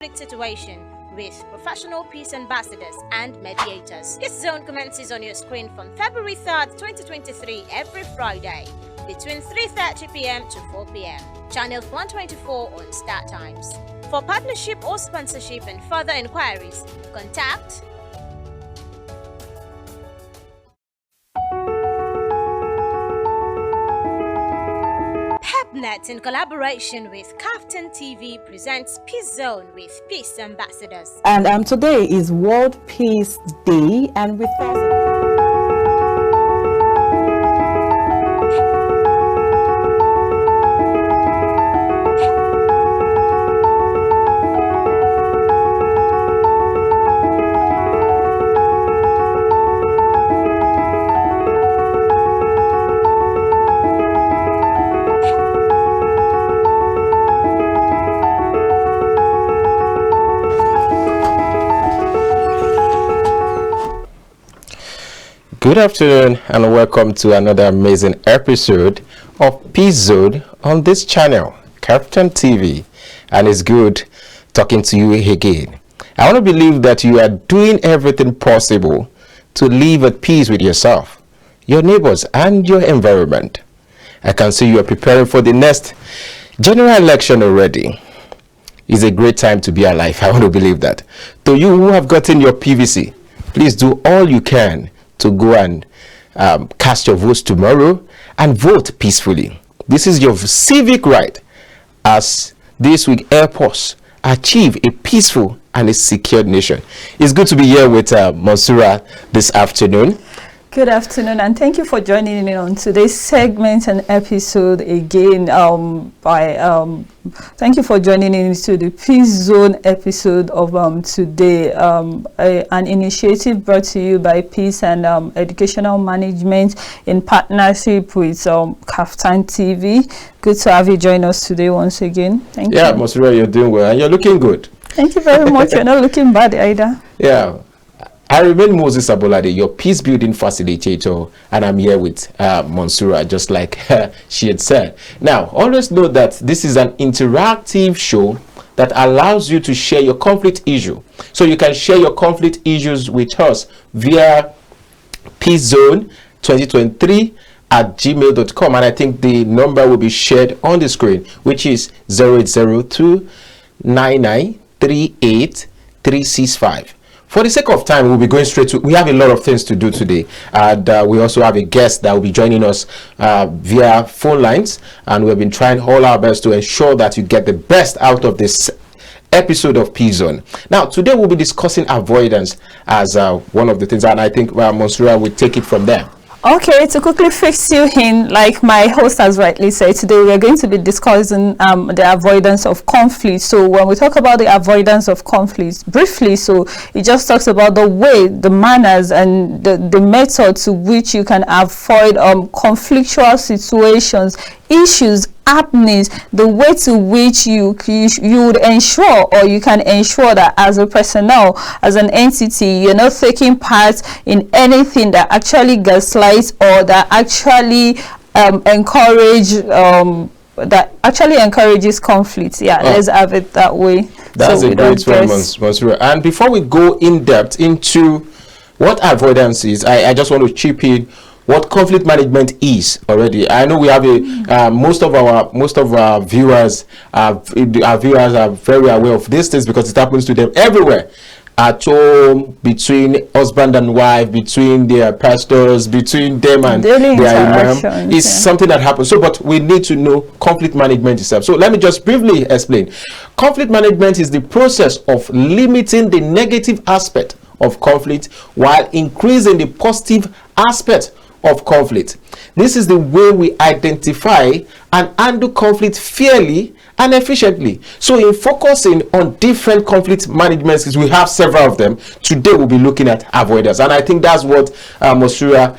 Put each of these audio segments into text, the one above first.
conflict situation with professional peace ambassadors and mediators. This zone commences on your screen from February 3rd, 2023 every Friday between 3:30 p.m. to 4 p.m. Channel 124 on Startimes. For partnership or sponsorship and further inquiries, contact PepNet in collaboration with KAFTAN TV presents Peace Zone with Peace Ambassadors. And today is World Peace Day, and with us. Good afternoon and welcome to another amazing episode of Peace Zone on this channel, KAFTAN TV, and it's good talking to you again. I want to believe that you are doing everything possible to live at peace with yourself, your neighbors, and your environment. I can see you are preparing for the next general election already. It's a great time to be alive. I want to believe that. To you who have gotten your PVC, please do all you can to go and cast your votes tomorrow and vote peacefully. This is your civic right, as this will help us achieve a peaceful and a secured nation. It's good to be here with Monsura this afternoon. Good afternoon, and thank you for joining in on today's segment and episode again. Thank you for joining in to the Peace Zone episode of today, an initiative brought to you by Peace and Educational Management in partnership with KAFTAN TV. Good to have you join us today once again. Thank you. Yeah, Monsura, you're doing well and you're looking good. Thank you very much. You're not looking bad either. Yeah. I remain Moses Abolade, your peace building facilitator, and I'm here with Monsura, just like she had said. Now, always know that this is an interactive show that allows you to share your conflict issue. So you can share your conflict issues with us via peacezone2023 at gmail.com, and I think the number will be shared on the screen, which is 0802 9938 365. For the sake of time, we'll be going straight to, we have a lot of things to do today. And we also have a guest that will be joining us via phone lines. And we've been trying all our best to ensure that you get the best out of this episode of Peace Zone. Now, today we'll be discussing avoidance as one of the things. And I think Monsura will take it from there. Okay, to quickly fix you in, like my host has rightly said, today we are going to be discussing the avoidance of conflict. So when we talk about the avoidance of conflict, briefly, so it just talks about the way, the manners, and the method to which you can avoid conflictual situations, issues, happenings, the way to which you would ensure, or you can ensure, that as a personnel, as an entity, you're not taking part in anything that actually gaslights or that actually encourages conflict. Yeah, let's have it that way. That's a great one, Monsura. And before we go in depth into what avoidance is, I just want to chip in what conflict management is already. I know we have a most of our viewers are very aware of these things because it happens to them everywhere, at home, between husband and wife, between their pastors, between them and their imam. It's something that happens. So, but we need to know conflict management itself. So let me just briefly explain. Conflict management is the process of limiting the negative aspect of conflict while increasing the positive aspect of conflict. This is the way we identify and handle conflict fairly and efficiently. So in focusing on different conflict management skills, we have several of them. Today we'll be looking at avoidance, and I think that's what Monsura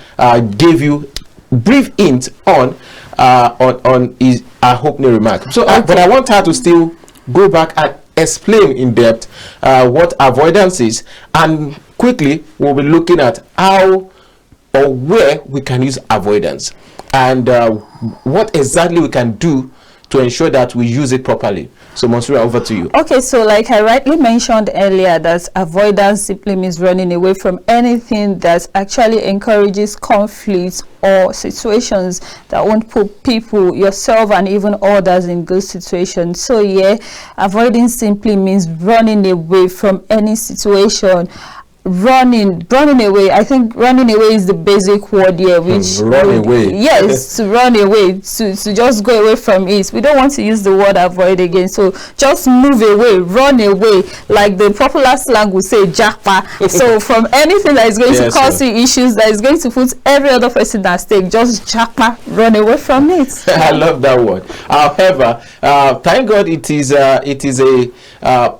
gave you brief hint on his opening remark. So but I want her to still go back and explain in depth what avoidance is, and quickly we'll be looking at how or where we can use avoidance, and what exactly we can do to ensure that we use it properly. So Monsura, over to you. Okay, so like I rightly mentioned earlier, that avoidance simply means running away from anything that actually encourages conflicts or situations that won't put people, yourself, and even others in good situations. So yeah, avoiding simply means running away from any situation. Running away. I think running away is the basic word here, which run away. Yes, to run away, to just go away from it. We don't want to use the word avoid again, so just move away, run away, like the popular slang would say, japa. So from anything that is going to cause you issues, that is going to put every other person at stake, just japa, run away from it. I love that word. However, thank God it is a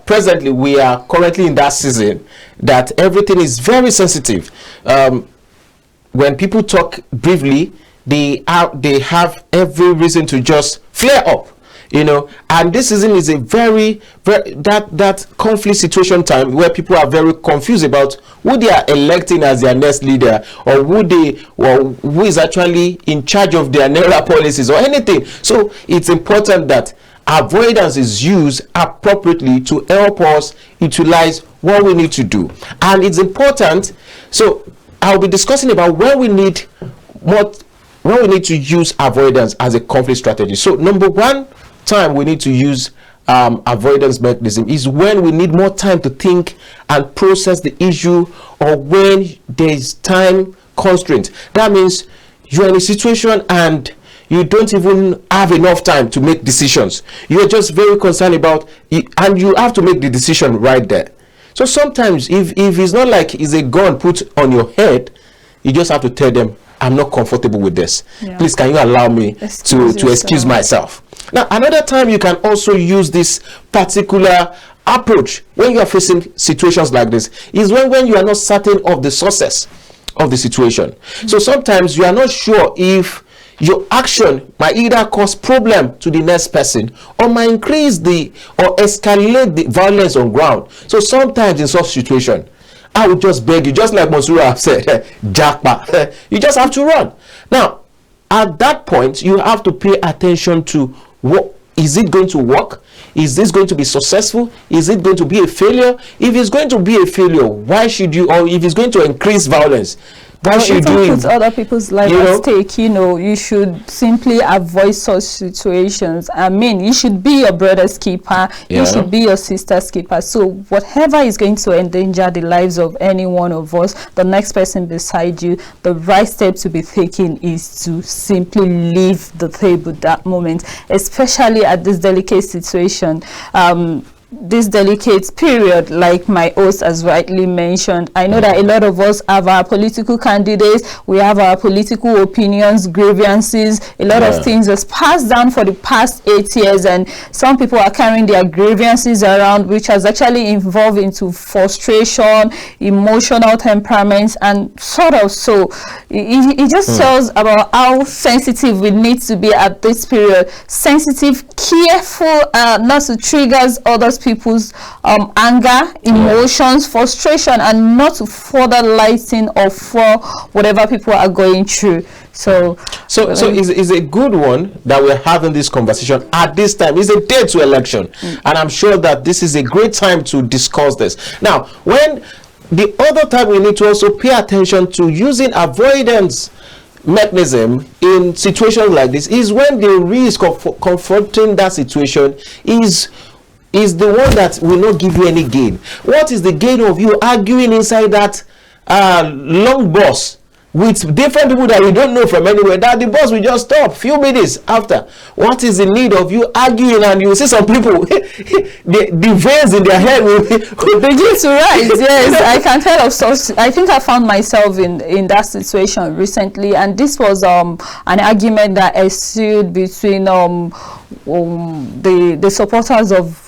presently we are currently in that season that everything is very sensitive. When people talk briefly, they have every reason to just flare up, you know. And this season is a very that conflict situation time where people are very confused about who they are electing as their next leader, or who is actually in charge of their naira policies or anything. So it's important that avoidance is used appropriately to help us utilize what we need to do. And it's important, so I'll be discussing about when we need to use avoidance as a conflict strategy. So number one time we need to use avoidance mechanism is when we need more time to think and process the issue, or when there is time constraint. That means you're in a situation and you don't even have enough time to make decisions. You're just very concerned about it, and you have to make the decision right there. So sometimes if it's not like it's a gun put on your head, you just have to tell them, I'm not comfortable with this. Yeah. Please, can you allow me to excuse myself? Now, another time you can also use this particular approach when you are facing situations like this is when you are not certain of the success of the situation. So sometimes you are not sure if your action might either cause problem to the next person, or might increase or escalate the violence on ground. So sometimes in such situation, I would just beg you, just like Monsura have said, jackpot, you just have to run. Now, at that point, you have to pay attention to what is it going to work? Is this going to be successful? Is it going to be a failure? If it's going to be a failure, why should you, or if it's going to increase violence, why should you put other people's life at stake? You should simply avoid such situations. I mean, you should be your brother's keeper. You should be your sister's keeper. So whatever is going to endanger the lives of any one of us, the next person beside you, the right step to be taken is to simply leave the table that moment, especially at this delicate situation. This delicate period, like my host has rightly mentioned. I know that a lot of us have our political candidates, we have our political opinions, grievances, a lot of things that's passed down for the past 8 years, and some people are carrying their grievances around, which has actually evolved into frustration, emotional temperaments, and sort of so it just tells about how sensitive we need to be at this period. Sensitive, careful, not to trigger others people's anger, emotions, frustration, and not to further lighten or for whatever people are going through. So it's a good one that we're having this conversation at this time. It's a day to election, and I'm sure that this is a great time to discuss this. Now, when the other time we need to also pay attention to using avoidance mechanism in situations like this is when the risk of confronting that situation is the one that will not give you any gain. What is the gain of you arguing inside that long bus with different people that you don't know from anywhere, that the bus will just stop few minutes after? What is the need of you arguing? And you see some people the veins in their head will begin to rise. Yes, I can tell of such. I think I found myself in that situation recently, and this was an argument that ensued between the supporters of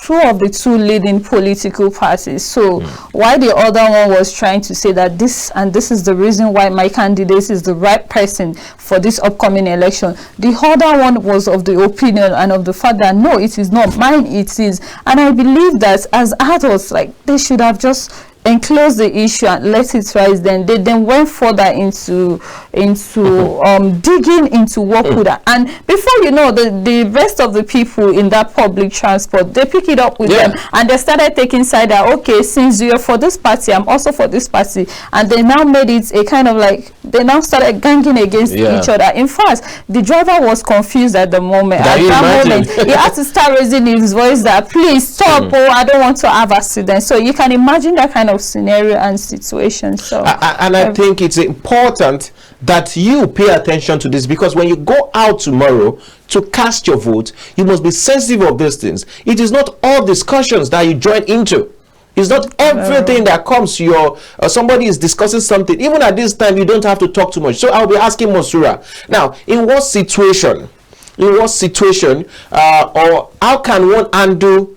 two leading political parties. So while the other one was trying to say that this is the reason why my candidate is the right person for this upcoming election, the other one was of the opinion and of the fact that no, it is not mine, it is. And I believe that as adults, like, they should have just enclose the issue and let it rise. Then they then went further into into digging into what could have, and before you know, the rest of the people in that public transport, they pick it up with them, and they started taking side that, okay, since you're for this party, I'm also for this party, and they now made it a kind of like, they now started ganging against each other. In fact, the driver was confused at the moment. At that moment, he had to start raising his voice that, please stop, oh, I don't want to have accidents. So you can imagine that kind of scenario and situation. So I think it's important that you pay attention to this, because when you go out tomorrow to cast your vote, you must be sensitive of these things. It is not all discussions that you join into. It's not everything that comes to your somebody is discussing something. Even at this time, you don't have to talk too much. So I'll be asking Monsura now, in what situation, or how can one handle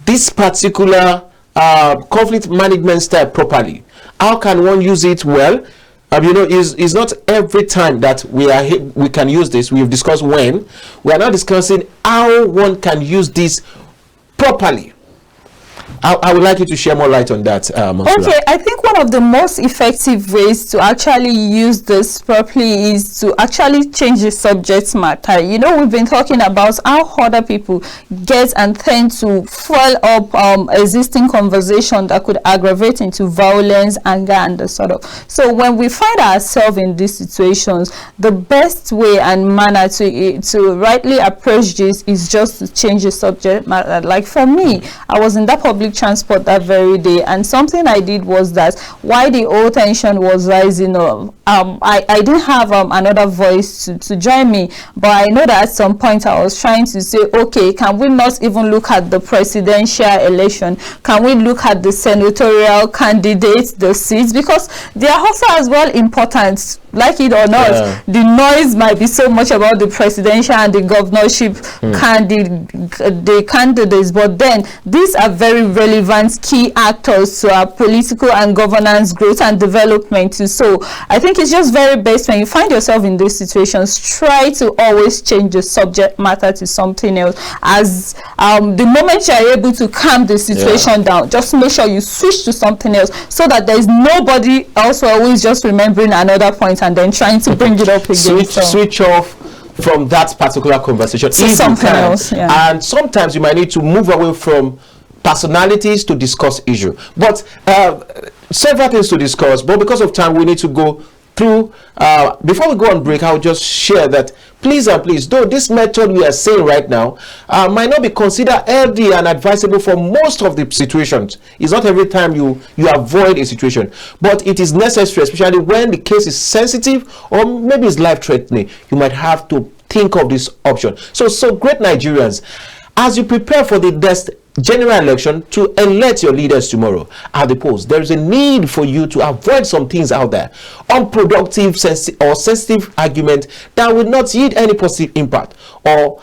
this particular conflict management style properly? How can one use it well? You know, is not every time that we can use this. We've discussed when. We are now discussing how one can use this properly. I would like you to share more light on that, Monsura. Okay, I think one of the most effective ways to actually use this properly is to actually change the subject matter. You know, we've been talking about how other people get and tend to fuel up existing conversation that could aggravate into violence, anger, and the sort of. So when we find ourselves in these situations, the best way and manner to rightly approach this is just to change the subject matter. Like for me, I was in that public transport that very day, and something I did was that while the whole tension was rising up, I didn't have another voice to join me, but I know that at some point I was trying to say, okay, can we not even look at the presidential election? Can we look at the senatorial candidates, the seats, because they are also as well important, like it or not. The noise might be so much about the presidential and the governorship candidates, but then these are very relevant key actors to our political and governance growth and development too. So I think it's just very best when you find yourself in these situations, try to always change the subject matter to something else. As the moment you are able to calm the situation down, just make sure you switch to something else, so that there is nobody else always just remembering another point and then trying to bring it up again. Switch off from that particular conversation to something else. And sometimes you might need to move away from personalities to discuss issue, but several things to discuss, but because of time we need to go through. Before we go on break, I'll just share that please and please, though this method we are saying right now might not be considered healthy and advisable for most of the situations. It's not every time you avoid a situation, but it is necessary, especially when the case is sensitive or maybe it's life-threatening. You might have to think of this option. So great Nigerians, as you prepare for the next general election to elect your leaders tomorrow at the polls, there is a need for you to avoid some things out there, unproductive or sensitive argument that will not yield any positive impact, or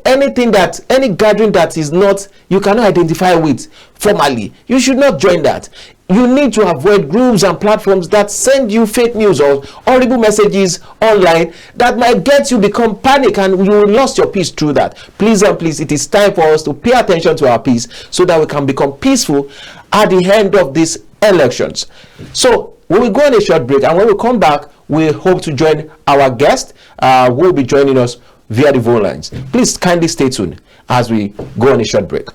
anything that, any gathering that is not, you cannot identify with formally. You should not join that. You need to avoid groups and platforms that send you fake news or horrible messages online that might get you become panic and you will lose your peace through that. Please and please, it is time for us to pay attention to our peace so that we can become peaceful at the end of these elections. So we will go on a short break, and when we come back, we hope to join our guest who will be joining us via the phone lines. Please kindly stay tuned as we go on a short break.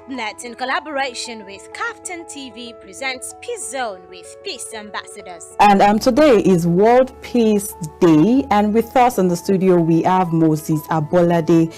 Net, in collaboration with KAFTAN TV, presents Peace Zone with Peace Ambassadors. And today is World Peace Day, and with us in the studio we have Moses Abolade,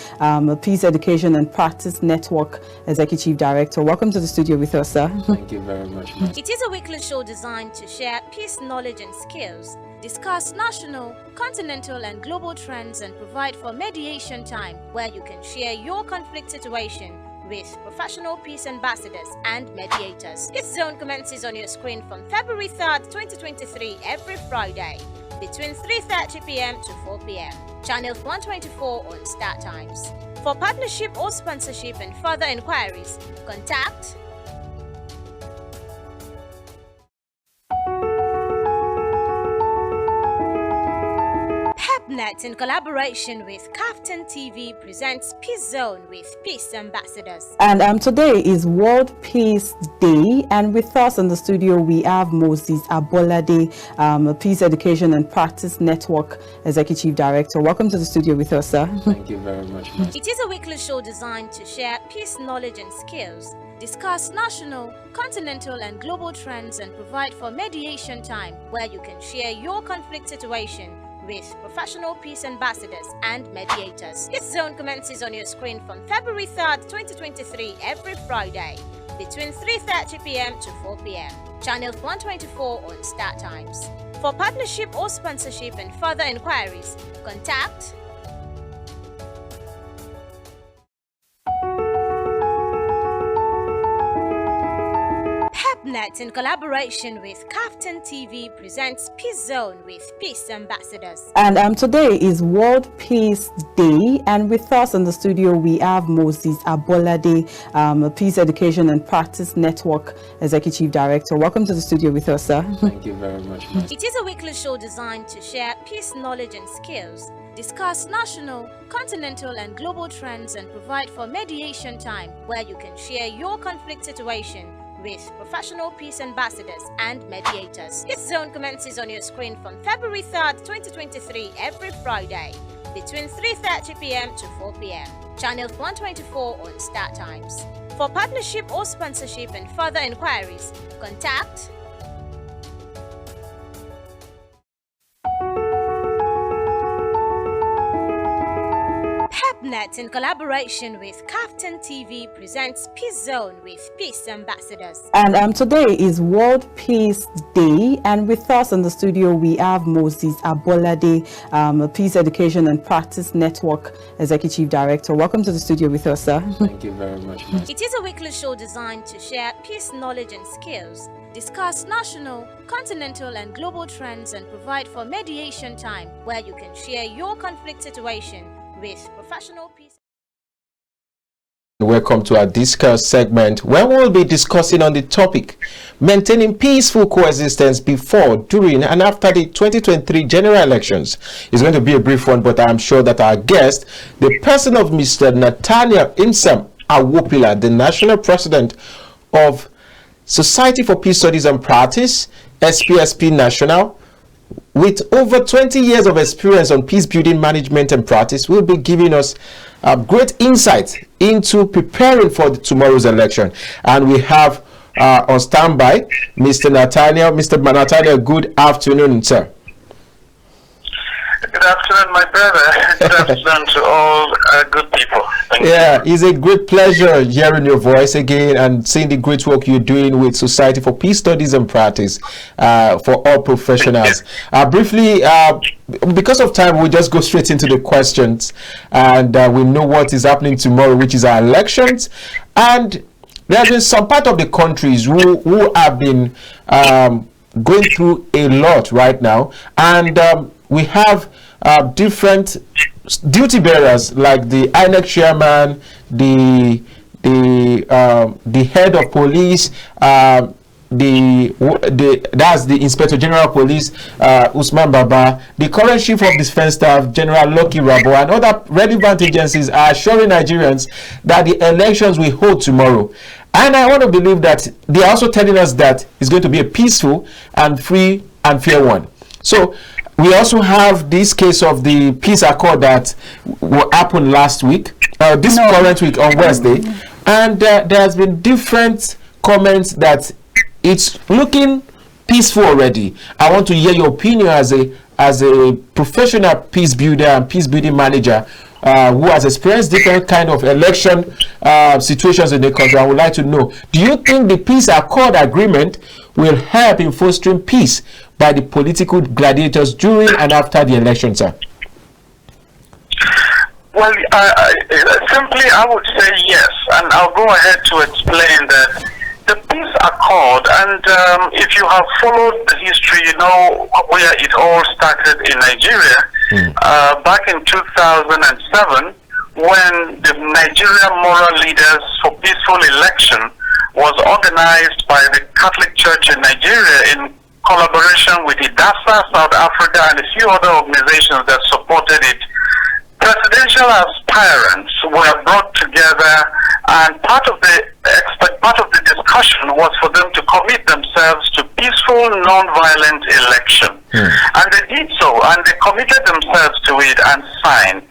Peace Education and Practice Network Executive Director. Welcome to the studio with us, sir. Thank you very much. It is a weekly show designed to share peace knowledge and skills, discuss national, continental and global trends, and provide for mediation time where you can share your conflict situation with professional peace ambassadors and mediators. This zone commences on your screen from February 3rd, 2023 every Friday between 3:30 p.m. to 4 p.m. Channel 124 on Startimes. For partnership or sponsorship and further inquiries, contact PEPNet, in collaboration with KAFTAN TV, presents Peace Zone with Peace Ambassadors. And today is World Peace Day, and with us in the studio we have Moses Abolade, Peace Education and Practice Network Executive Director. Welcome to the studio with us, sir. Thank you very much. It is a weekly show designed to share peace knowledge and skills, discuss national, continental and global trends, and provide for mediation time where you can share your conflict situation with professional peace ambassadors and mediators. This zone commences on your screen from February 3rd, 2023 every Friday between 3:30 p.m. to 4 p.m. Channel 124 on Startimes. For partnership or sponsorship and further inquiries, contact PEPNet, in collaboration with KAFTAN TV, presents Peace Zone with Peace Ambassadors. And today is World Peace Day, and with us in the studio we have Moses Abolade, Peace Education and Practice Network Executive Director. Welcome to the studio with us, sir. Thank you very much. It is a weekly show designed to share peace knowledge and skills, discuss national, continental and global trends, and provide for mediation time where you can share your conflict situation with professional peace ambassadors and mediators. This zone commences on your screen from February 3rd, 2023 every Friday between 3:30 p.m. to 4 p.m. Channel 124 on Startimes. For partnership or sponsorship and further inquiries, contact PEPNet, in collaboration with KAFTAN TV, presents Peace Zone with Peace Ambassadors. And today is World Peace Day, and with us in the studio we have Moses Abolade, Peace Education and Practice Network Executive Director. Welcome to the studio with us, sir. Thank you very much. It is a weekly show designed to share peace knowledge and skills, discuss national, continental and global trends, and provide for mediation time where you can share your conflict situation with professional peace. Welcome to our discuss segment where we'll be discussing on the topic maintaining peaceful coexistence before, during and after the 2023 general elections. It's going to be a brief one, but I'm sure that our guest, the person of Mr. Nathaniel Insam Awopila, the national president of Society for Peace Studies and Practice, SPSP National, with over 20 years of experience on peace building management and practice, will be giving us great insight into preparing for tomorrow's election. And we have on standby Mr. Nathaniel. Mr. Nathaniel, good afternoon, sir. Good afternoon, my brother. Good afternoon to all good people. Thank you. It's a great pleasure hearing your voice again and seeing the great work you're doing with Society for Peace Studies and Practice for all professionals. Briefly, because of time, we'll just go straight into the questions, and we know what is happening tomorrow, which is our elections. And there's been some part of the countries who have been going through a lot right now, and we have different duty bearers like the INEC chairman, the head of police, that's the Inspector General of Police, Usman Baba, the current Chief of Defense Staff, General Lucky Rabo, and other relevant agencies are assuring Nigerians that the elections will hold tomorrow. And I want to believe that they are also telling us that it's going to be a peaceful and free and fair one. So we also have this case of the peace accord that happened last week, current week on Wednesday, and there has been different comments that it's looking peaceful already. I want to hear your opinion as a professional peace builder and peace building manager who has experienced different kind of election situations in the country. I would like to know, do you think the peace accord agreement will help in fostering peace by the political gladiators during and after the election, sir? Well, simply I would say yes, and I'll go ahead to explain that the peace accord, and if you have followed the history, you know where it all started in Nigeria, back in 2007, when the Nigerian Moral Leaders for Peaceful Election was organized by the Catholic Church in Nigeria in collaboration with IDASA, South Africa, and a few other organizations that supported it, presidential aspirants were brought together, and part of the discussion was for them to commit themselves to peaceful, non-violent election. And they did so, and they committed themselves to it and signed.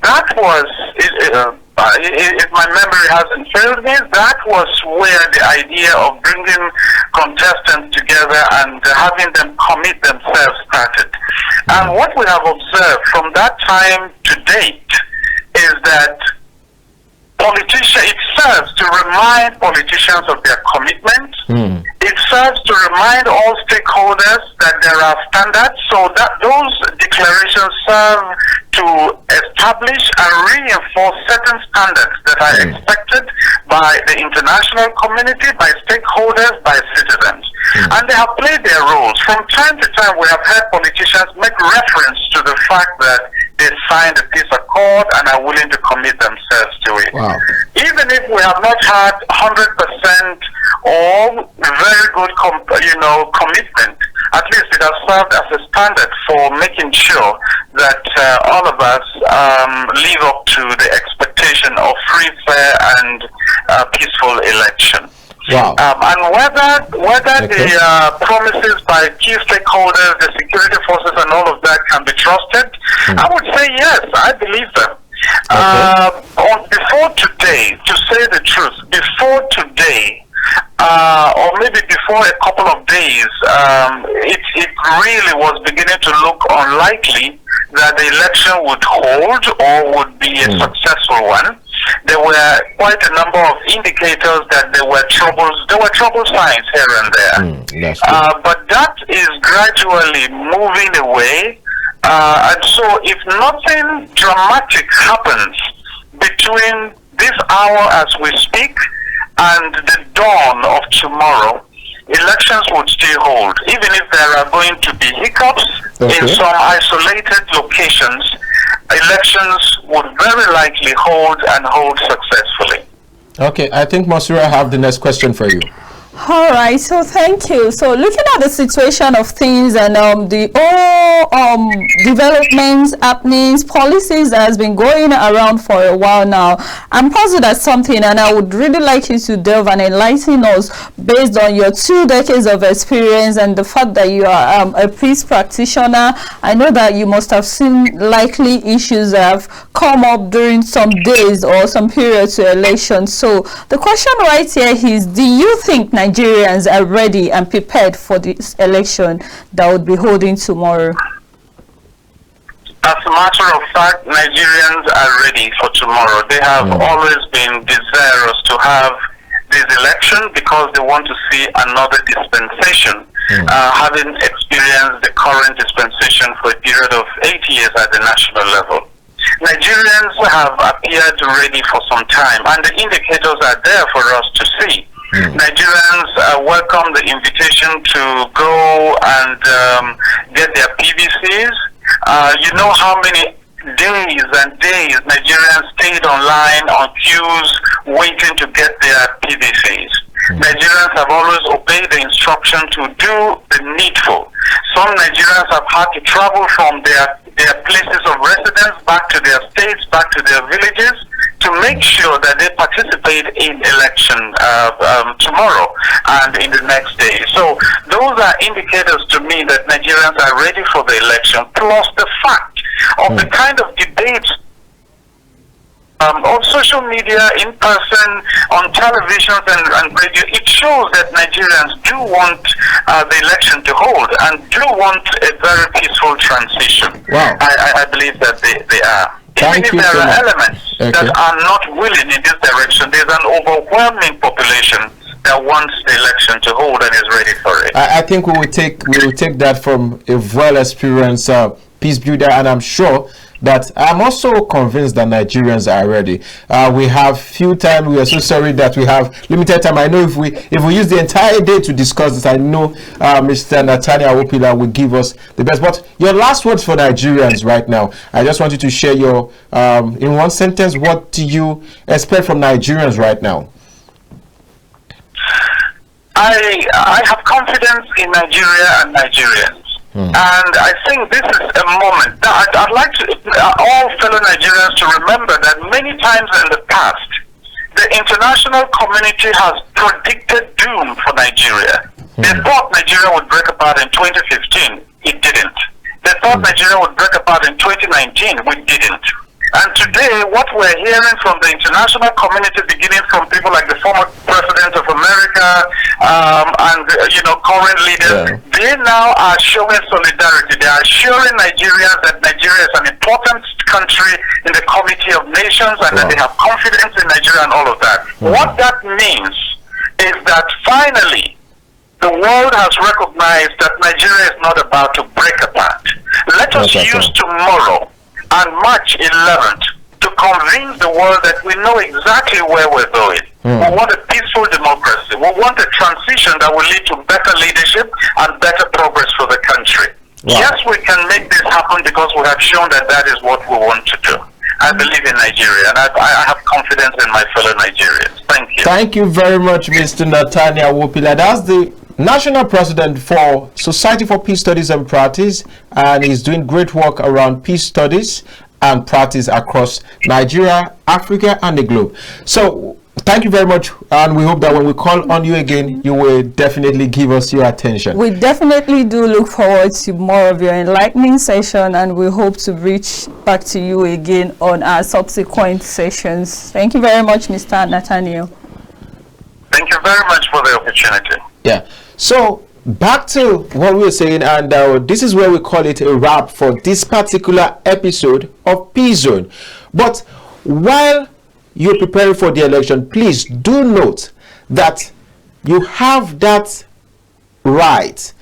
That was, if my memory hasn't failed me, that was where the idea of bringing contestants together and having them commit themselves started. And what we have observed from that time to date is that it serves to remind politicians of their commitment. It serves to remind all stakeholders that there are standards, so that those declarations serve to establish and reinforce certain standards that are expected by the international community, by stakeholders, by citizens. And they have played their roles. From time to time, we have heard politicians make reference to the fact that they signed a peace accord and are willing to commit themselves to it. Wow. Even if we have not had 100% or very good commitment, at least it has served as a standard for making sure that all of us live up to the expectation of free, fair, and peaceful election. Wow. And whether the promises by key stakeholders, the security forces, and all of that can be trusted, I would say yes, I believe them. Before today, to say the truth, before today, or maybe before a couple of days, it really was beginning to look unlikely that the election would hold or would be a successful one. There were quite a number of indicators that there were trouble signs here and there. But that is gradually moving away. And so if nothing dramatic happens between this hour as we speak and the dawn of tomorrow, elections would still hold. Even if there are going to be hiccups in some isolated locations, elections would very likely hold and hold successfully. Okay, I think Monsieur, I have the next question for you. All right, so thank you. So looking at the situation of things and the all developments, happenings, policies that has been going around for a while now, I'm puzzled at something, and I would really like you to delve and enlighten us based on your 2 decades of experience and the fact that you are a peace practitioner. I know that you must have seen likely issues that have come up during some days or some periods to elections. So the question right here is, do you think Nigerians are ready and prepared for this election that would be holding tomorrow? As a matter of fact, Nigerians are ready for tomorrow. They have always been desirous to have this election because they want to see another dispensation, having experienced the current dispensation for a period of 8 years at the national level. Nigerians have appeared ready for some time, and the indicators are there for us to see. Nigerians welcome the invitation to go and get their PVCs. You know how many days and days Nigerians stayed online on queues waiting to get their PVCs. Nigerians have always obeyed the instruction to do the needful. Some Nigerians have had to travel from their places of residence back to their states, back to their villages, to make sure that they participate in election tomorrow and in the next day. So those are indicators to me that Nigerians are ready for the election, plus the fact of the kind of debates on social media, in person, on television and radio. It shows that Nigerians do want the election to hold and do want a very peaceful transition. Wow. I believe that they are. Thank Even you if there so are much. elements that are not willing in this direction, there's an overwhelming population that wants the election to hold and is ready for it. I think we will take that from a well-experienced peace builder, and I'm sure that I'm also convinced that Nigerians are ready. We have few time. We are so sorry that we have limited time. I know if we use the entire day to discuss this, I know Mr. Nathaniel Awopila will give us the best. But your last words for Nigerians right now, I just want you to share your in one sentence, what do you expect from Nigerians right now? I have confidence in Nigeria and Nigerians. And I think this is a moment that I'd like to, all fellow Nigerians to remember that many times in the past, the international community has predicted doom for Nigeria. They thought Nigeria would break apart in 2015. It didn't. They thought Nigeria would break apart in 2019. We didn't. And today, what we're hearing from the international community, beginning from people like the former president of America and current leaders, they now are showing solidarity. They are assuring Nigerians that Nigeria is an important country in the Committee of Nations and that they have confidence in Nigeria and all of that. What that means is that finally, the world has recognized that Nigeria is not about to break apart. Let us use tomorrow and March 11th to convince the world that we know exactly where we're going. We want a peaceful democracy. We want a transition that will lead to better leadership and better progress for the country. Yes, we can make this happen because we have shown that that is what we want to do. I believe in Nigeria, and I have confidence in my fellow Nigerians. Thank you. Thank you very much, Mr. Nathaniel Wopila. That's the National President for Society for Peace Studies and Practice, and he's doing great work around peace studies and practice across Nigeria, Africa, and the globe. So thank you very much, and we hope that when we call on you again, you will definitely give us your attention. We definitely do look forward to more of your enlightening session, and we hope to reach back to you again on our subsequent sessions. Thank you very much, Mr. Nathaniel. Thank you very much for the opportunity. Yeah. So back to what we were saying, and this is where we call it a wrap for this particular episode of Peace Zone. But while you're preparing for the election, please do note that you have that right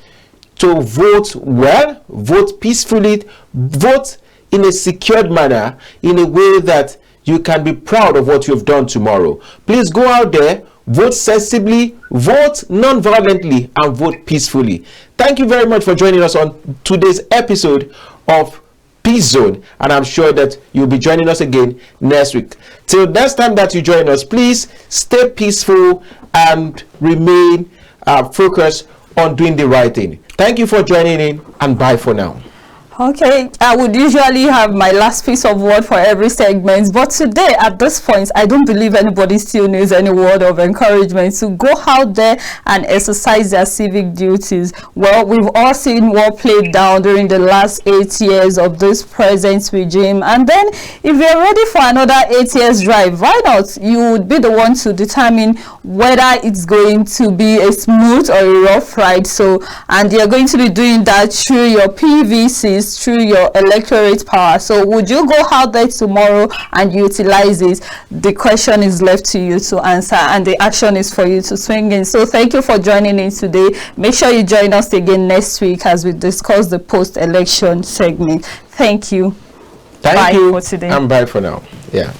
to vote well, vote peacefully, vote in a secured manner, in a way that you can be proud of what you've done tomorrow. Please go out there, vote sensibly, vote non-violently, and vote peacefully. Thank you very much for joining us on today's episode of Peace Zone, and I'm sure that you'll be joining us again next week. Till next time that you join us, please stay peaceful and remain focused on doing the right thing. Thank you for joining in, and bye for now. Okay, I would usually have my last piece of word for every segment, but today at this point I don't believe anybody still needs any word of encouragement to go out there and exercise their civic duties. Well, we've all seen what played down during the last 8 years of this present regime, and then if you're ready for another 8 years drive, why not? You would be the one to determine whether it's going to be a smooth or a rough ride. So, and you're going to be doing that through your PVCs, through your electorate power. So would you go out there tomorrow and utilize it? The question is left to you to answer, and the action is for you to swing in. So thank you for joining in today. Make sure you join us again next week as we discuss the post-election segment. Thank you. Thank you for today. And bye for now. Yeah.